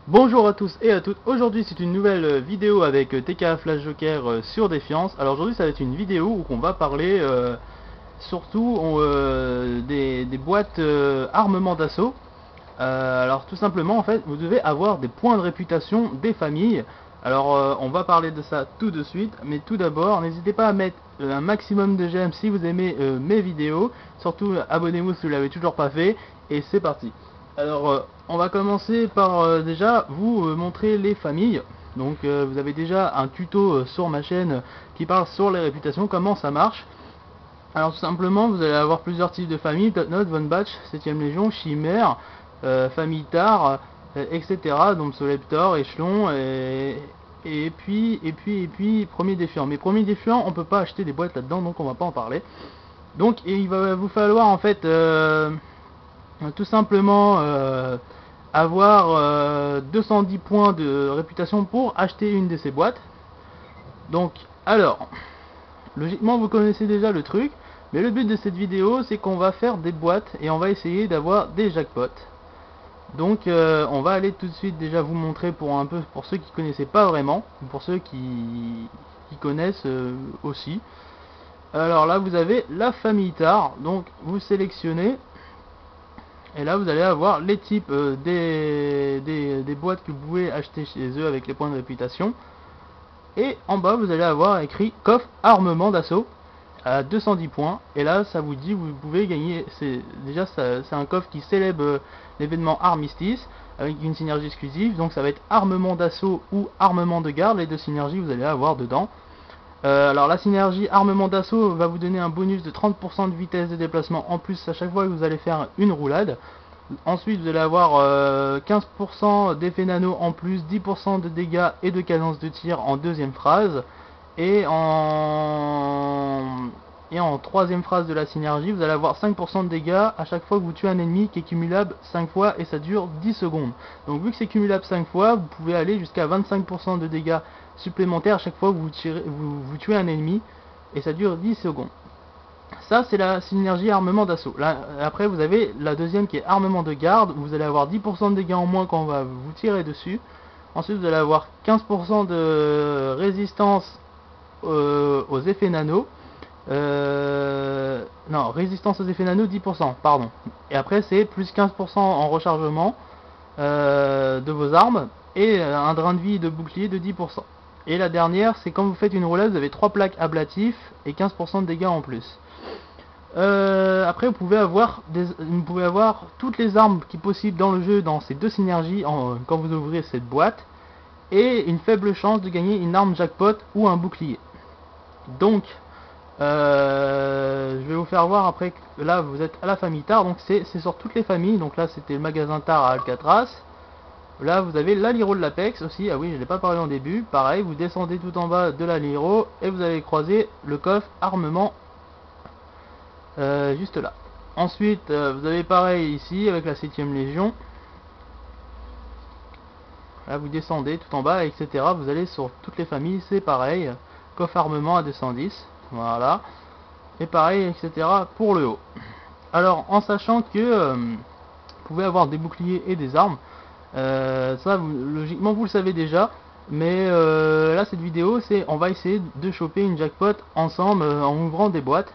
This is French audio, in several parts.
Bonjour à tous et à toutes, aujourd'hui c'est une nouvelle vidéo avec TK Flash Joker sur Défiance. Alors aujourd'hui ça va être une vidéo où on va parler surtout des boîtes armement d'assaut. Alors tout simplement en fait vous devez avoir des points de réputation des familles. Alors on va parler de ça tout de suite, mais tout d'abord n'hésitez pas à mettre un maximum de j'aime si vous aimez mes vidéos. Surtout abonnez-vous si vous l'avez toujours pas fait, et c'est parti. Alors on va commencer par déjà vous montrer les familles. Donc vous avez déjà un tuto sur ma chaîne qui parle sur les réputations, comment ça marche. Alors tout simplement vous allez avoir plusieurs types de familles: Totnot, Von Batch, 7ème Légion, Chimère, famille Tar, etc. Donc Soleptor, Échelon, et puis premier défiant. Mais premier défiant on peut pas acheter des boîtes là-dedans, donc on va pas en parler. Donc il va vous falloir en fait tout simplement avoir 210 points de réputation pour acheter une de ces boîtes. Donc alors logiquement vous connaissez déjà le truc, mais le but de cette vidéo c'est qu'on va faire des boîtes et on va essayer d'avoir des jackpots. Donc on va aller tout de suite déjà vous montrer pour un peu, pour ceux qui connaissaient pas vraiment, ou pour ceux qui connaissent aussi. Alors là vous avez la famille Tar, donc vous sélectionnez, et là vous allez avoir les types des boîtes que vous pouvez acheter chez eux avec les points de réputation. Et en bas vous allez avoir écrit coffre armement d'assaut à 210 points, et là ça vous dit vous pouvez gagner. Déjà c'est un coffre qui célèbre l'événement Armistice avec une synergie exclusive, donc ça va être armement d'assaut ou armement de garde, les deux synergies vous allez avoir dedans. Alors la synergie armement d'assaut va vous donner un bonus de 30% de vitesse de déplacement en plus à chaque fois que vous allez faire une roulade. Ensuite vous allez avoir 15% d'effet nano en plus, 10% de dégâts et de cadence de tir en deuxième phrase. Et en troisième phrase de la synergie, vous allez avoir 5% de dégâts à chaque fois que vous tuez un ennemi, qui est cumulable 5 fois et ça dure 10 secondes. Donc vu que c'est cumulable 5 fois, vous pouvez aller jusqu'à 25% de dégâts supplémentaires à chaque fois que vous tuez un ennemi, et ça dure 10 secondes. Ça c'est la synergie armement d'assaut. Là, après vous avez la deuxième qui est armement de garde, où vous allez avoir 10% de dégâts en moins quand on va vous tirer dessus. Ensuite vous allez avoir 15% de résistance aux effets nano. Non, résistance aux effets nano 10%, pardon. Et après c'est plus 15% en rechargement de vos armes, et un drain de vie de bouclier de 10%. Et la dernière, c'est quand vous faites une roulade, vous avez 3 plaques ablatifs et 15% de dégâts en plus. Après vous pouvez avoir toutes les armes qui sont possibles dans le jeu dans ces deux synergies quand vous ouvrez cette boîte, et une faible chance de gagner une arme jackpot ou un bouclier. Donc je vais vous faire voir après que là vous êtes à la famille Tar, donc c'est sur toutes les familles. Donc là c'était le magasin Tar à Alcatraz. Là vous avez la Liro de l'Apex aussi, ah oui je n'ai pas parlé en début, pareil vous descendez tout en bas de la Liro et vous allez croiser le coffre armement juste là. Ensuite vous avez pareil ici avec la 7ème Légion. Là vous descendez tout en bas, etc. Vous allez sur toutes les familles, c'est pareil, coffre armement à 210, voilà. Et pareil, etc. pour le haut. Alors en sachant que vous pouvez avoir des boucliers et des armes, ça logiquement vous le savez déjà, mais là cette vidéo c'est on va essayer de choper une jackpot ensemble en ouvrant des boîtes.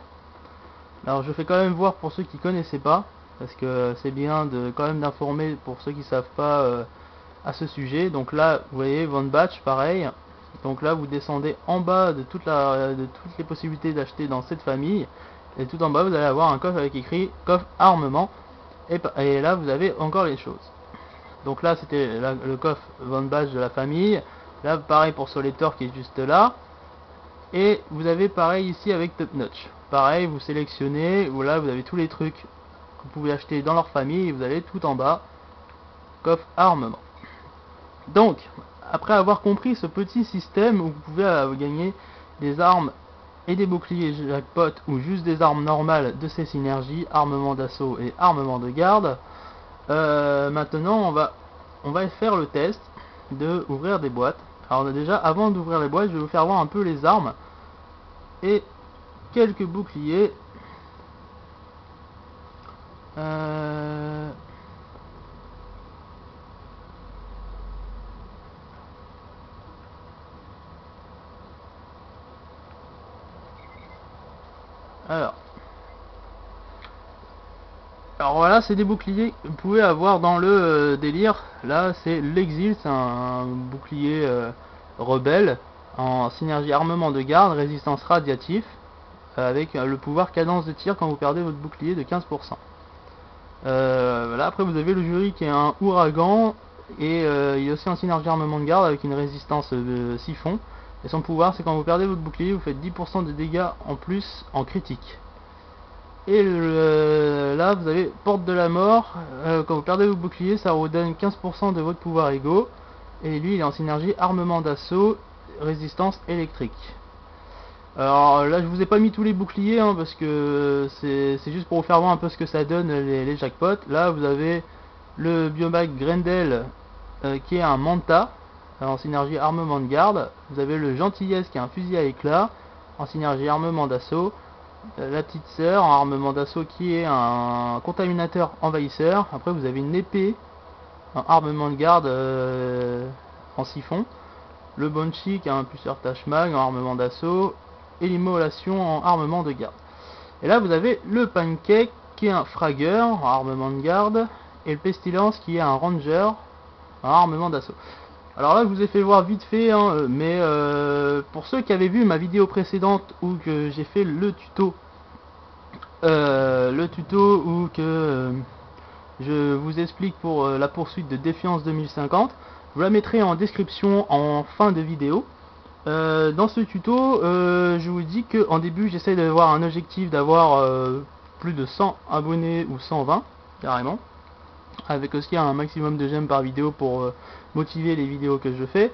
Alors je fais quand même voir pour ceux qui connaissaient pas, parce que c'est bien de quand même d'informer pour ceux qui savent pas à ce sujet. Donc là vous voyez Von Batch pareil, donc là vous descendez en bas de toutes les possibilités d'acheter dans cette famille, et tout en bas vous allez avoir un coffre avec écrit coffre armement, et là vous avez encore les choses. Donc là c'était le coffre Von Batch de la famille. Là pareil pour Soletor qui est juste là, et vous avez pareil ici avec Top Notch. Pareil vous sélectionnez, là vous avez tous les trucs que vous pouvez acheter dans leur famille, et vous allez tout en bas coffre armement. Donc après avoir compris ce petit système où vous pouvez gagner des armes et des boucliers jackpot, ou juste des armes normales de ces synergies, armement d'assaut et armement de garde, maintenant on va faire le test de ouvrir des boîtes. Alors déjà avant d'ouvrir les boîtes, je vais vous faire voir un peu les armes et quelques boucliers. Alors, voilà, c'est des boucliers que vous pouvez avoir dans le délire. Là, c'est l'exil, c'est un bouclier rebelle en synergie armement de garde, résistance radiatif, avec le pouvoir cadence de tir quand vous perdez votre bouclier de 15%. Voilà, après vous avez le jury qui est un ouragan, et il est aussi en synergie armement de garde avec une résistance siphon. Et son pouvoir, c'est quand vous perdez votre bouclier, vous faites 10% de dégâts en plus en critique. Et là, vous avez porte de la mort. Quand vous perdez votre bouclier, ça vous donne 15% de votre pouvoir égaux. Et lui, il est en synergie armement d'assaut, résistance électrique. Alors là, je vous ai pas mis tous les boucliers, hein, parce que c'est juste pour vous faire voir un peu ce que ça donne les jackpots. Là, vous avez le Biomag Grendel, qui est un Manta, en synergie armement de garde. Vous avez le Gentillesse, qui est un fusil à éclat, en synergie armement d'assaut. La petite sœur en armement d'assaut, qui est un contaminateur envahisseur. Après vous avez une épée en armement de garde en siphon. Le Banshee, qui a un impulseur Tachmag en armement d'assaut. Et l'immolation en armement de garde. Et là vous avez le Pancake, qui est un Fragger en armement de garde. Et le Pestilence, qui est un Ranger en armement d'assaut. Alors là, je vous ai fait voir vite fait, hein, mais pour ceux qui avaient vu ma vidéo précédente où que j'ai fait le tuto où que je vous explique pour la poursuite de Défiance 2050, je vous la mettrai en description en fin de vidéo. Dans ce tuto, je vous dis que en début, j'essaie d'avoir un objectif d'avoir plus de 100 abonnés ou 120 carrément, avec aussi un maximum de j'aime par vidéo pour motiver les vidéos que je fais.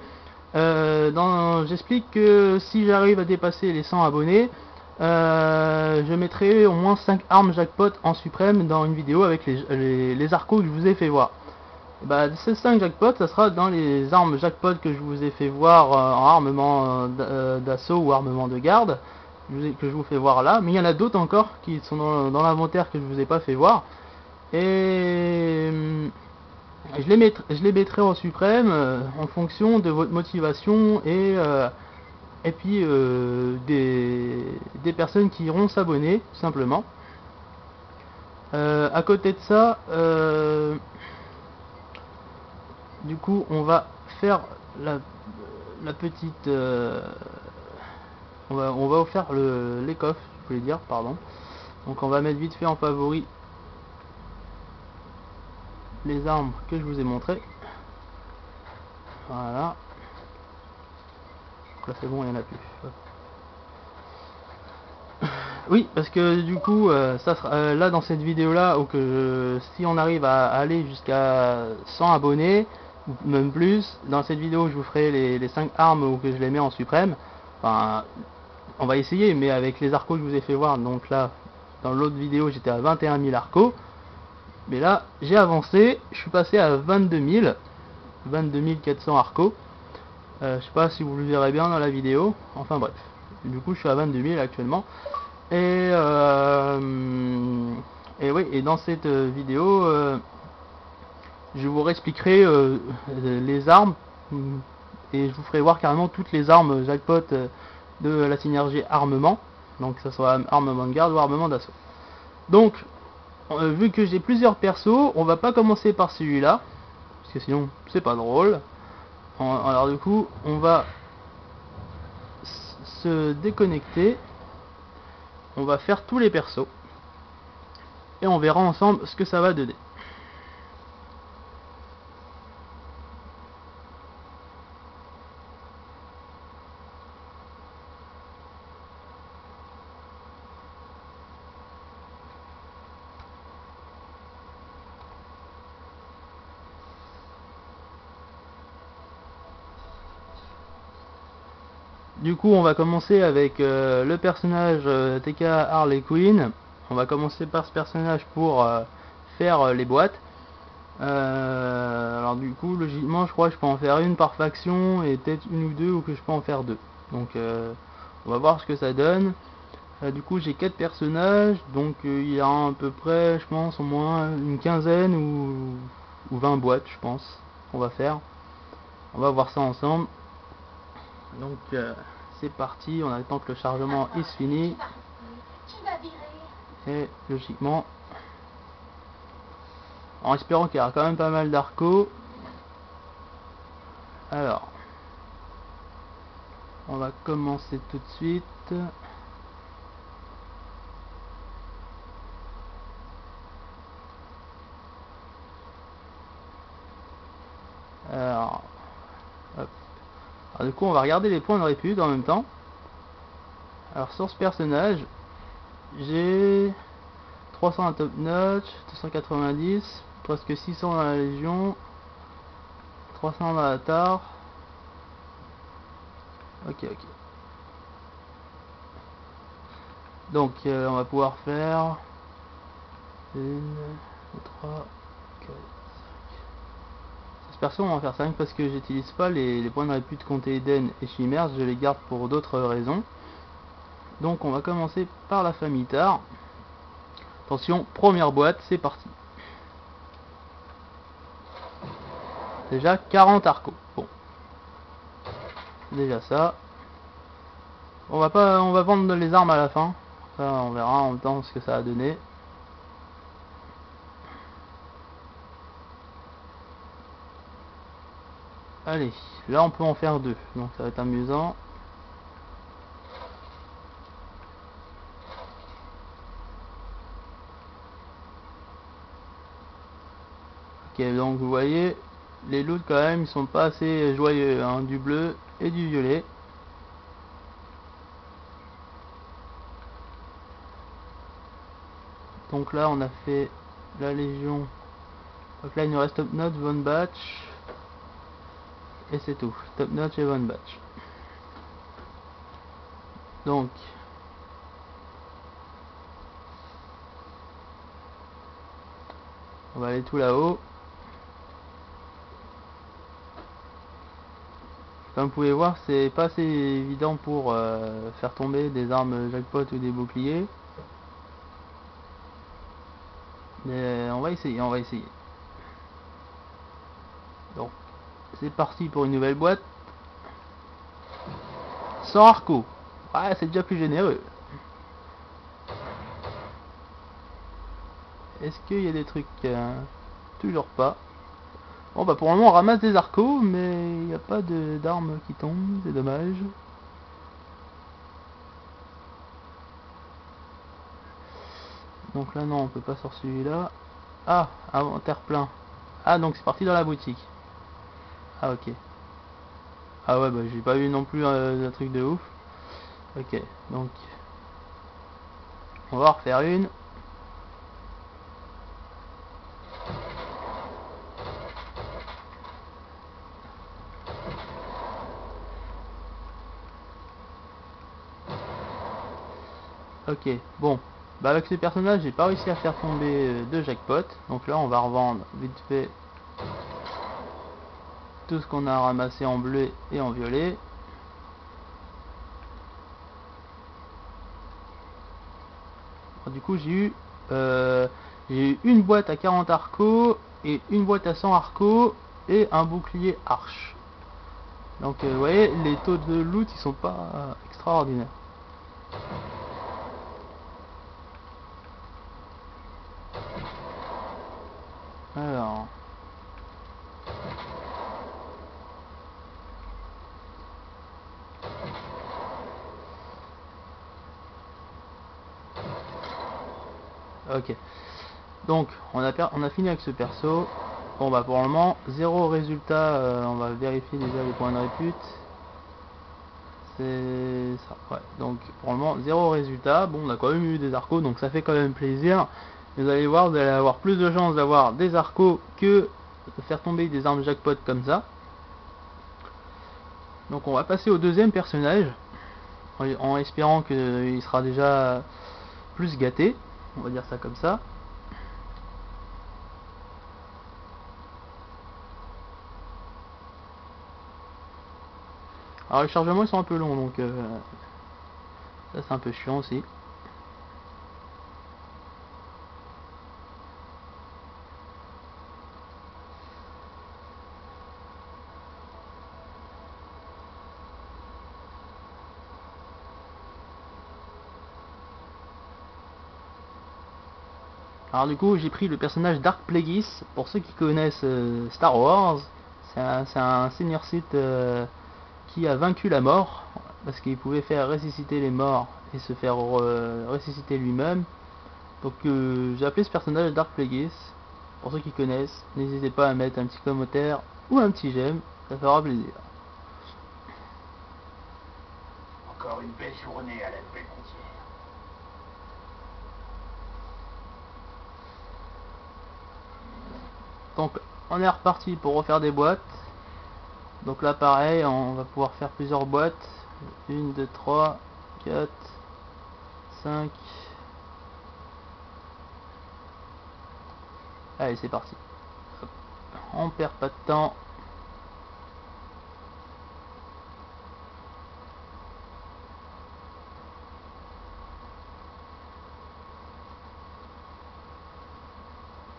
J'explique que si j'arrive à dépasser les 100 abonnés, je mettrai au moins 5 armes jackpot en suprême dans une vidéo avec les arcos que je vous ai fait voir. Bah, ces 5 jackpots, ça sera dans les armes jackpot que je vous ai fait voir en armement d'assaut ou armement de garde, que je vous fais voir là. Mais il y en a d'autres encore qui sont dans l'inventaire que je vous ai pas fait voir. Et je les mettrai en suprême en fonction de votre motivation et puis des personnes qui iront s'abonner simplement. À côté de ça, du coup on va faire la petite on va faire les coffres, je voulais dire, pardon. Donc on va mettre vite fait en favori les armes que je vous ai montré. Voilà. Donc là c'est bon, il n'y en a plus. Oui, parce que du coup, ça sera, là dans cette vidéo là, si on arrive à aller jusqu'à 100 abonnés, ou même plus, dans cette vidéo je vous ferai les 5 armes où que je les mets en suprême. Enfin, on va essayer, mais avec les arcos que je vous ai fait voir. Donc là, dans l'autre vidéo j'étais à 21 000 arcos. Mais là, j'ai avancé, je suis passé à 22 400 arcos. Je sais pas si vous le verrez bien dans la vidéo. Enfin bref. Du coup, je suis à 22 000 actuellement. Et oui, et dans cette vidéo, je vous réexpliquerai les armes. Et je vous ferai voir carrément toutes les armes jackpot de la synergie armement. Donc que ce soit armement de garde ou armement d'assaut. Donc, vu que j'ai plusieurs persos, on va pas commencer par celui-là, parce que sinon c'est pas drôle. Alors du coup, on va se déconnecter, on va faire tous les persos, et on verra ensemble ce que ça va donner. Du coup, on va commencer avec le personnage TK Harley Quinn. On va commencer par ce personnage pour faire les boîtes. Alors du coup, logiquement, je crois que je peux en faire une par faction et peut-être une ou deux, ou que je peux en faire deux. Donc, on va voir ce que ça donne. Du coup, j'ai 4 personnages, donc il y a à peu près, je pense, au moins une quinzaine ou 20 boîtes, je pense, qu'on va faire. On va voir ça ensemble. Donc c'est parti, on attend que le chargement est fini. Qui m'a viré? Et logiquement, en espérant qu'il y aura quand même pas mal d'arcos. Alors, on va commencer tout de suite. Alors, hop. Alors, du coup, on va regarder les points de répute en même temps. Alors, sur ce personnage, j'ai 300 à top notch, 290, presque 600 dans la légion, 300 dans la tare. Ok. Donc, on va pouvoir faire 1, 2, 3, 4, 5. Ce perso, on va en faire 5 parce que j'utilise pas les points de répute Comté Eden et Chimère, je les garde pour d'autres raisons. Donc, on va commencer par la famille Tar. Attention, première boîte, c'est parti. Déjà 40 arcos. Bon. Déjà ça. On va vendre les armes à la fin. Ça, on verra en même temps ce que ça a donné. Allez, là on peut en faire 2, donc ça va être amusant. Ok, donc vous voyez, les loots quand même, ils sont pas assez joyeux, hein, du bleu et du violet. Donc là on a fait la légion. Donc là il nous reste Top Notch, Von Batch. Et c'est tout, Top Notch et Von Batch. Donc on va aller tout là-haut. Comme vous pouvez voir, c'est pas assez évident pour faire tomber des armes jackpot ou des boucliers. Mais on va essayer. Donc, c'est parti pour une nouvelle boîte. 100 arcos. Ouais, c'est déjà plus généreux. Est-ce qu'il y a des trucs toujours pas. Bon bah pour le moment on ramasse des arcos, mais il n'y a pas d'armes qui tombent, c'est dommage. Donc là non, on peut pas sur celui-là. Ah, inventaire plein. Ah donc c'est parti dans la boutique. Ah ok. Ah ouais bah j'ai pas vu non plus un truc de ouf. Ok, donc on va en refaire une. Ok, bon. Bah avec ces personnages, j'ai pas réussi à faire tomber de jackpot. Donc là, on va revendre vite fait tout ce qu'on a ramassé en bleu et en violet. Alors, du coup, j'ai eu une boîte à 40 arcos et une boîte à 100 arcos et un bouclier arche. Donc vous voyez, les taux de loot ils sont pas extraordinaires. Alors, ok. Donc on a fini avec ce perso. Bon bah pour le moment, zéro résultat, on va vérifier déjà les points de répute. C'est ça, ouais. Donc pour le moment, zéro résultat. Bon, on a quand même eu des arcos, donc ça fait quand même plaisir. Vous allez voir, vous allez avoir plus de chances d'avoir des arcos que de faire tomber des armes jackpot comme ça. Donc on va passer au deuxième personnage, en espérant qu'il sera déjà plus gâté. On va dire ça comme ça. Alors les chargements ils sont un peu longs, donc ça c'est un peu chiant aussi. Alors du coup j'ai pris le personnage Dark Plagueis. Pour ceux qui connaissent Star Wars, c'est un senior Sith qui a vaincu la mort, parce qu'il pouvait faire ressusciter les morts et se faire ressusciter lui-même. Donc j'ai appelé ce personnage Dark Plagueis. Pour ceux qui connaissent, n'hésitez pas à mettre un petit commentaire ou un petit j'aime, ça fera plaisir. Encore une belle journée à la nouvelle frontière. Donc on est reparti pour refaire des boîtes. Donc là pareil, on va pouvoir faire plusieurs boîtes. 1, 2, 3, 4, 5. Allez, c'est parti. Hop. On perd pas de temps.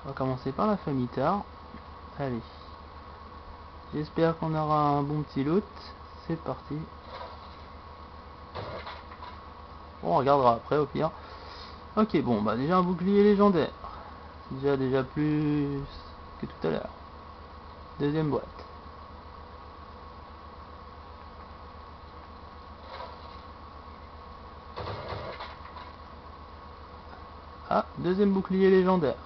On va commencer par la famille Tar. Allez. J'espère qu'on aura un bon petit loot. C'est parti. Bon, on regardera après au pire. Ok, bon, bah déjà un bouclier légendaire. Déjà plus que tout à l'heure. Deuxième boîte. Ah, deuxième bouclier légendaire.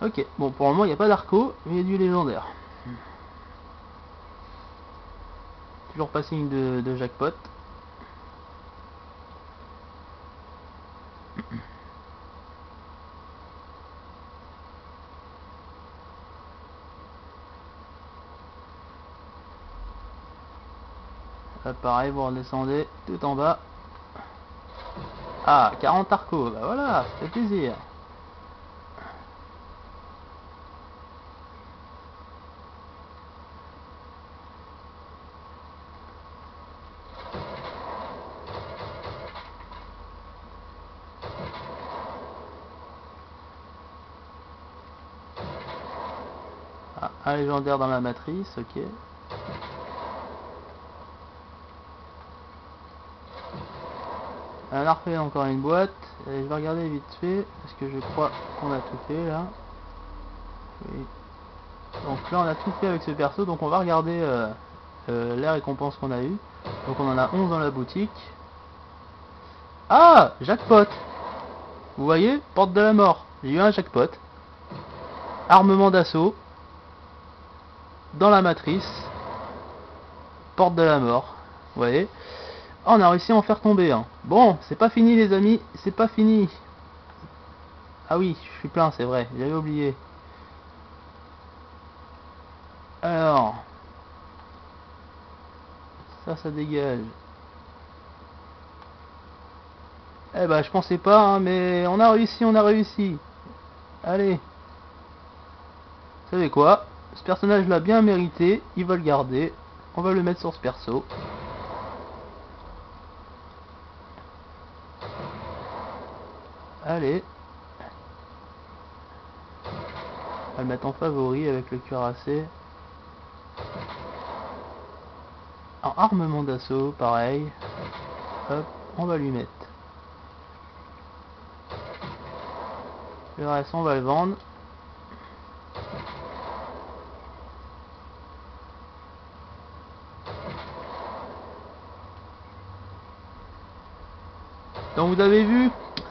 Ok, bon pour le moment il n'y a pas d'arco, mais il y a du légendaire. Toujours pas signe de jackpot. Là pareil, vous redescendez tout en bas. Ah, 40 arcos, bah voilà, ça fait plaisir. Ah, un légendaire dans la matrice, ok. Un arpé, encore une boîte. Et je vais regarder vite fait, parce que je crois qu'on a tout fait là. Oui. Donc là on a tout fait avec ce perso, donc on va regarder les récompenses qu'on a eu. Donc on en a 11 dans la boutique. Ah, jackpot. Vous voyez, porte de la mort. J'ai eu un jackpot. Armement d'assaut. Dans la matrice. Porte de la mort. Vous voyez. Oh, on a réussi à en faire tomber un. Bon, c'est pas fini les amis, c'est pas fini. Ah oui, je suis plein, c'est vrai, j'avais oublié. Alors, ça dégage. Eh ben, je pensais pas, hein, mais on a réussi, on a réussi. Allez. Vous savez quoi? Ce personnage l'a bien mérité, il va le garder. On va le mettre sur ce perso. Allez. On va le mettre en favori avec le cuirassé. En armement d'assaut, pareil. Hop, on va lui mettre. Le reste, on va le vendre. Donc vous avez vu,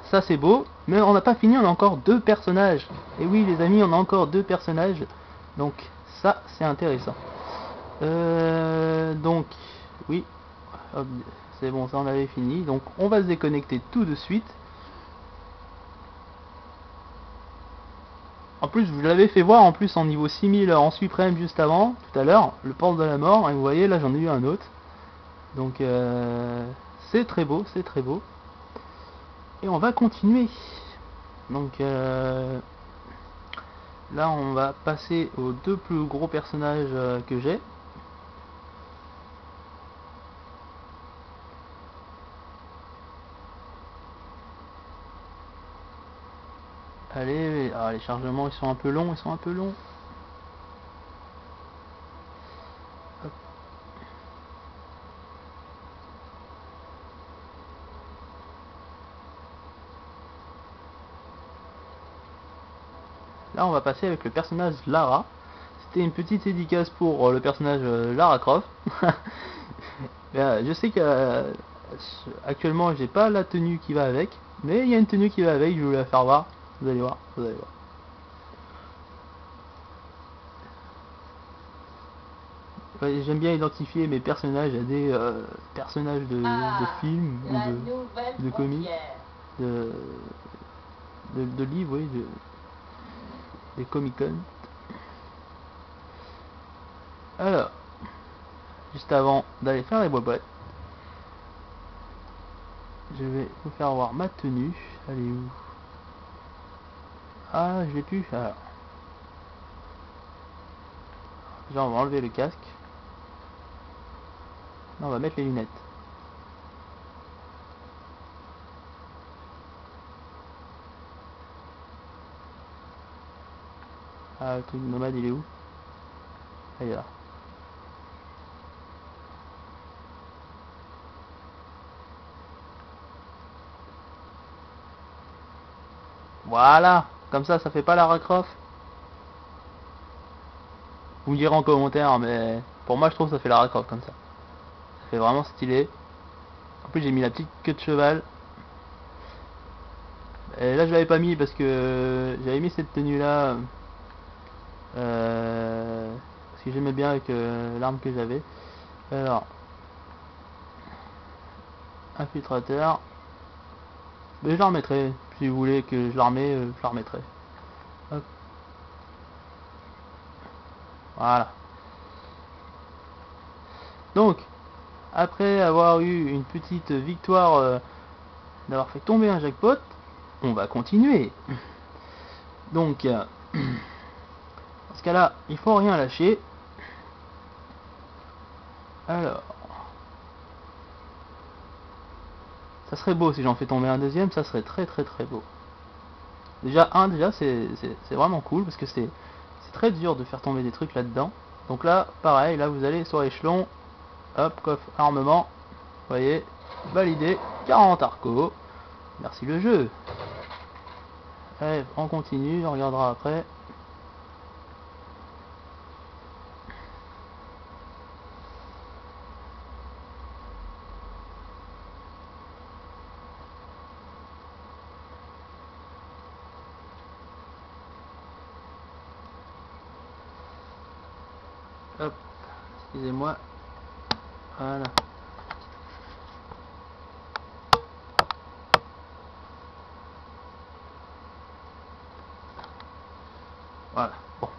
ça c'est beau, mais on n'a pas fini, on a encore deux personnages. Et oui les amis, on a encore deux personnages. Donc ça c'est intéressant. Donc oui, c'est bon, ça on avait fini. Donc on va se déconnecter tout de suite. En plus, je vous l'avais fait voir en plus en niveau 6000 en suprême juste avant, tout à l'heure, le porte de la mort. Et vous voyez, là j'en ai eu un autre. Donc c'est très beau, c'est très beau. Et on va continuer. Donc là on va passer aux deux plus gros personnages que j'ai. Allez, ah, les chargements ils sont un peu longs, ils sont un peu longs. Hop. là on va passer avec le personnage Lara. C'était une petite dédicace pour le personnage Lara Croft. Je sais que actuellement j'ai pas la tenue qui va avec, mais il y a une tenue qui va avec, je vais vous la faire voir. Vous allez voir, vous allez voir. Ouais, j'aime bien identifier mes personnages à des personnages de films ou de comics, de livres, oui, des Comic-Con. Alors, juste avant d'aller faire les boîtes, je vais vous faire voir ma tenue. Elle est où? Ah, je l'ai plus. Alors, déjà on va enlever le casque. Non, on va mettre les lunettes. Ah, le truc nomade il est où? Ah, il est là. Voilà, comme ça fait pas Lara Croft. Vous me direz en commentaire, mais pour moi je trouve que ça fait Lara Croft comme ça. Ça fait vraiment stylé. En plus j'ai mis la petite queue de cheval. Et là je l'avais pas mis parce que j'avais mis cette tenue là parce que j'aimais bien avec l'arme que j'avais. Alors, infiltrateur. Mais je la remettrai. Si vous voulez que je la remets, je la remettrai. Hop. Voilà. Donc, après avoir eu une petite victoire d'avoir fait tomber un jackpot, on va continuer. Donc, dans ce cas-là, il faut rien lâcher. Alors, ça serait beau si j'en fais tomber un deuxième, ça serait très beau. Déjà c'est vraiment cool parce que c'est très dur de faire tomber des trucs là-dedans. Donc là, pareil, là vous allez sur l'échelon, hop, coffre armement, vous voyez, validé, 40 arcos. Merci le jeu. Allez, on continue, on regardera après. Hop, excusez-moi. Voilà. Voilà. Bon.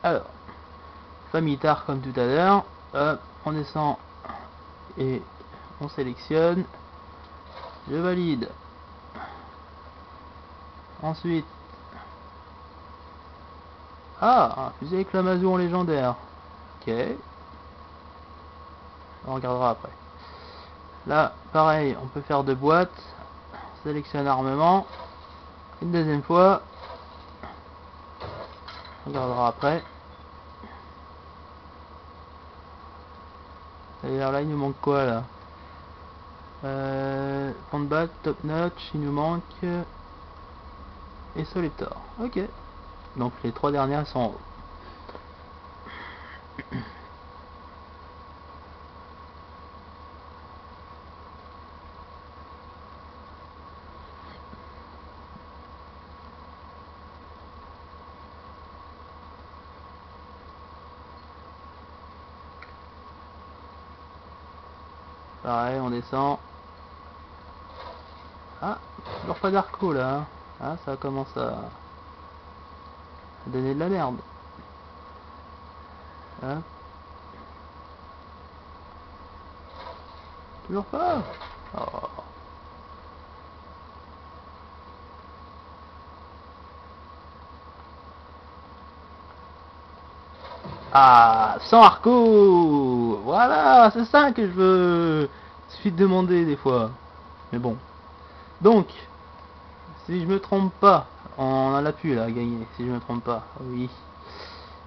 Alors, famille tard comme tout à l'heure. On descend et on sélectionne. Je valide. Ensuite. Ah, un fusil avec l'Amazon légendaire. Ok. On regardera après. Là, pareil, on peut faire deux boîtes. Sélectionne armement. Une deuxième fois. On regardera après. D'ailleurs là il nous manque quoi là? Combat, top notch, il nous manque et Soleptor. Ok. Donc les trois dernières sont en haut. Pareil, on descend. Ah, toujours pas d'arco là. Hein. Ah, ça commence à donner de la merde. Hein. Toujours pas. Oh. Ah, 100 arco. Voilà, c'est ça que je veux. Il suffit de demander des fois. Mais bon. Donc, si je me trompe pas, on en a plus là à gagner, si je me trompe pas. Oui,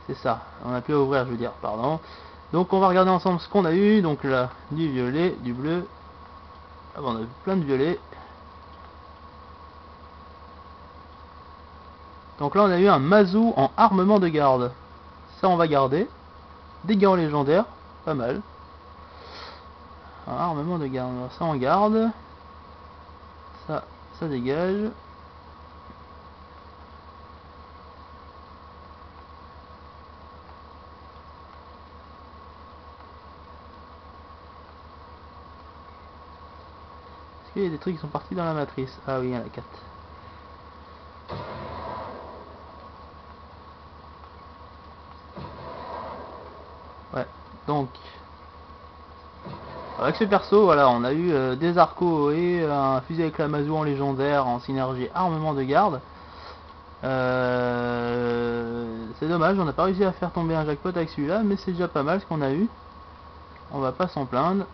c'est ça. On a plus à ouvrir, je veux dire, pardon. Donc on va regarder ensemble ce qu'on a eu. Donc là, du violet, du bleu. Ah bon, on a eu plein de violets. Donc là on a eu un Mazou en armement de garde. Ça on va garder. Dégâts en légendaire, pas mal. Un armement de garde, alors ça on garde. Ça dégage. Est-ce qu'il y a des trucs qui sont partis dans la matrice? Ah oui, il y en a 4. Ouais, donc avec ce perso, voilà, on a eu des arcos et un fusil avec la Mazou en légendaire en synergie armement de garde. C'est dommage, on n'a pas réussi à faire tomber un jackpot avec celui-là, mais c'est déjà pas mal ce qu'on a eu. On va pas s'en plaindre.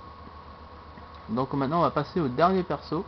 Donc maintenant on va passer au dernier perso.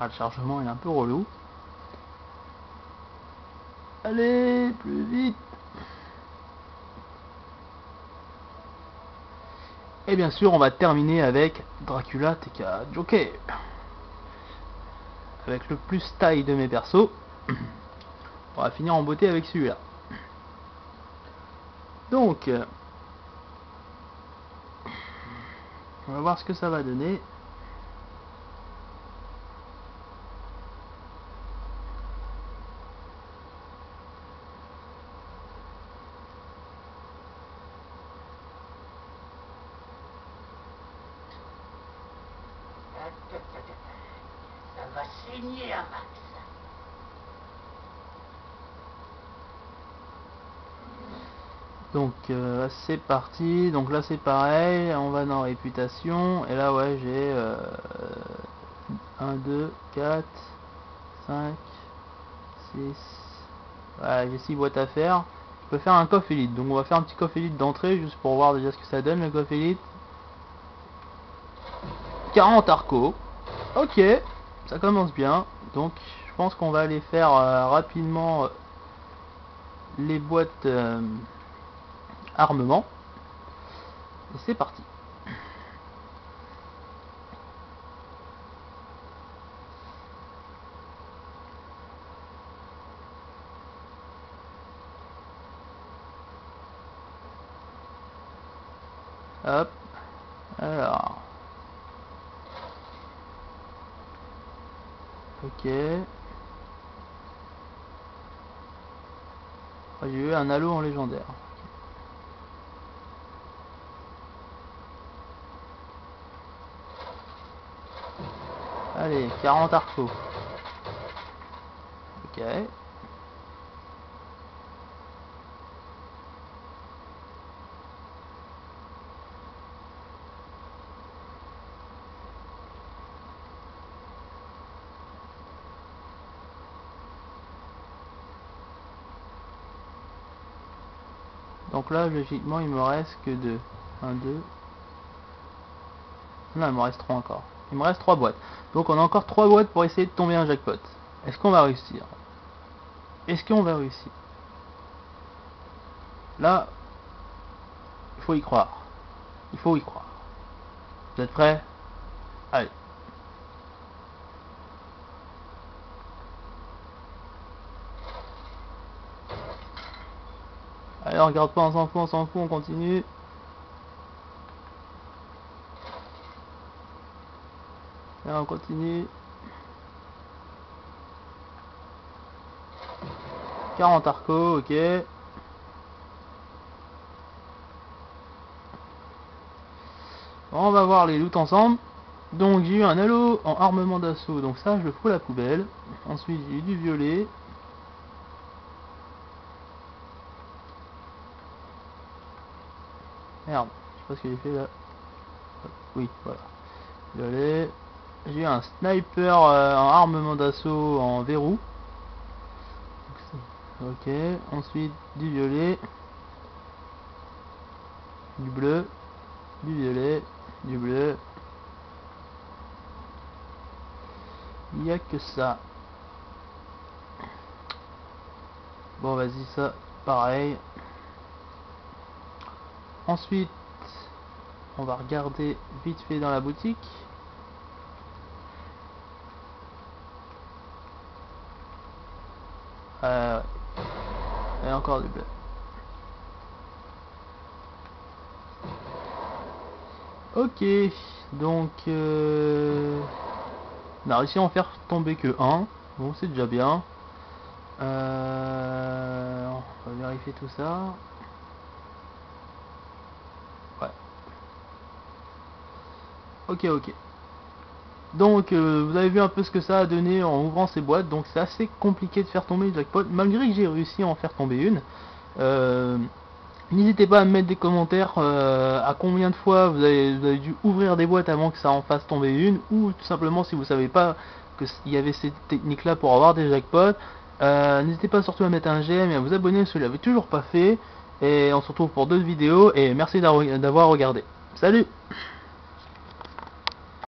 Ah, le chargement est un peu relou. Allez, plus vite. Et bien sûr, on va terminer avec Dracula TK Joker. Avec le plus taille de mes persos. On va finir en beauté avec celui-là. Donc, on va voir ce que ça va donner. Ça va saigner un max. Donc c'est parti, donc là c'est pareil, on va dans réputation, et là ouais j'ai 1, 2, 4, 5, 6, ouais, j'ai 6 boîtes à faire. Je peux faire un coffre élite, donc on va faire un petit coffre élite d'entrée juste pour voir déjà ce que ça donne le coffre élite. 40 arcos, ok, ça commence bien, donc je pense qu'on va aller faire rapidement les boîtes armement. Et c'est parti. Hop. Alors. Ok. Ah, j'ai eu un halo en légendaire. Allez, 40 arcos. Ok. Donc là, logiquement, il me reste que 2. 1, 2. Non, il me reste 3 encore. Il me reste 3 boîtes. Donc on a encore 3 boîtes pour essayer de tomber un jackpot. Est-ce qu'on va réussir? Est-ce qu'on va réussir? Là, il faut y croire. Il faut y croire. Vous êtes prêts? Allez. Allez, on regarde pas, on s'en fout, on continue. Et on continue. 40 arcos, ok. Bon, on va voir les loots ensemble. Donc j'ai eu un halo en armement d'assaut, donc ça je le fous à la poubelle. Ensuite j'ai eu du violet. Merde, je sais pas ce que j'ai fait là. Oui, voilà. Violet. J'ai eu un sniper en armement d'assaut en verrou. Ok, ensuite du violet, du bleu, du violet, du bleu. Il n'y a que ça. Bon, vas-y, ça, pareil. Ensuite, on va regarder vite fait dans la boutique. Et encore du bleu. Ok, donc on a réussi à en faire tomber que un. Bon, c'est déjà bien. On va vérifier tout ça. Ouais. Ok. Donc vous avez vu un peu ce que ça a donné en ouvrant ces boîtes. Donc c'est assez compliqué de faire tomber une jackpot, malgré que j'ai réussi à en faire tomber une. N'hésitez pas à me mettre des commentaires à combien de fois vous avez dû ouvrir des boîtes avant que ça en fasse tomber une, ou tout simplement si vous savez pas qu'il y avait cette technique là pour avoir des jackpots. N'hésitez pas surtout à mettre un j'aime et à vous abonner si vous l'avez toujours pas fait. Et on se retrouve pour d'autres vidéos et merci d'avoir regardé. Salut!